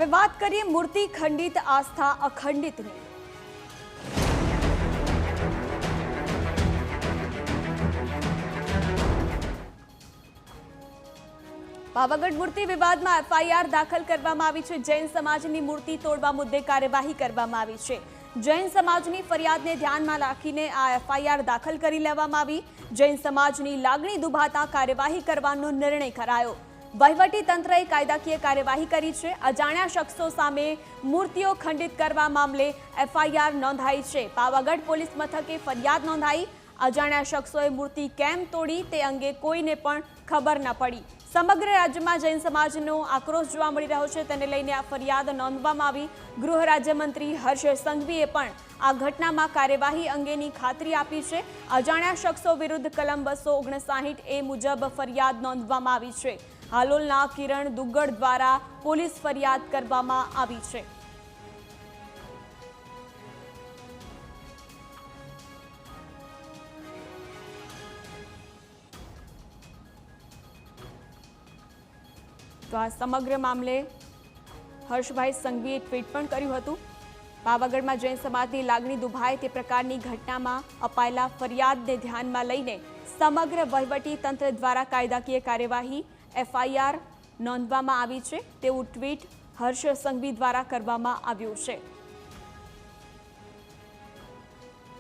હવે વાત કરીએ મૂર્તિ ખંડિત આસ્થા અખંડિતની। પાવાગઢ મૂર્તિ વિવાદમાં એફઆઈઆર દાખલ કરવામાં આવી છે। જૈન સમાજની મૂર્તિ તોડવા મુદ્દે કાર્યવાહી કરવામાં આવી છે। જૈન સમાજની ફરિયાદને ધ્યાનમાં રાખીને આ એફઆઈઆર દાખલ કરી લેવામાં આવી। જૈન સમાજની લાગણી દુભાતા કાર્યવાહી કરવાનો નિર્ણય કરાયો। વહીવટી તંત્રએ કાયદાકીય કાર્યવાહી કરી છે। અજાણ્યા શખ્સો સામે મૂર્તિઓ ખંડિત કરવા મામલે એફઆઈઆર નોંધાઈ છે। પાવાગઢ પોલીસ મથકે ફરિયાદ નોંધાઈ। અજાણ્યા શખ્સોએ મૂર્તિ કેમ તોડી તે અંગે કોઈને પણ ખબર ન પડી। સમગ્ર રાજ્યમાં જૈન સમાજનો આક્રોશ જોવા મળી રહ્યો છે, તેને લઈને આ ફરિયાદ નોંધવામાં આવી। ગૃહ રાજ્યમંત્રી હર્ષ સંઘવીએ પણ આ ઘટનામાં કાર્યવાહી અંગેની ખાતરી આપી છે। અજાણ્યા શખ્સો વિરુદ્ધ કલમ 259A મુજબ ફરિયાદ નોંધવામાં આવી છે। હાલોલના કિરણ દુગ્ગડ દ્વારા પોલીસ ફરિયાદ કરવામાં આવી છે। તો આ સમગ્ર મામલે હર્ષભાઈ સંઘવીએ ટ્વીટ પણ કર્યું હતું। પાવાગઢમાં જૈન સમાજની લાગણી દુભાય તે પ્રકારની ઘટનામાં અપાયેલા ફરિયાદને ધ્યાનમાં લઈને સમગ્ર વહીવટી તંત્ર દ્વારા કાયદાકીય કાર્યવાહી એફઆઈઆર નોંધવામાં આવી છે તેવું ટ્વીટ હર્ષ સંઘવી દ્વારા કરવામાં આવ્યું છે।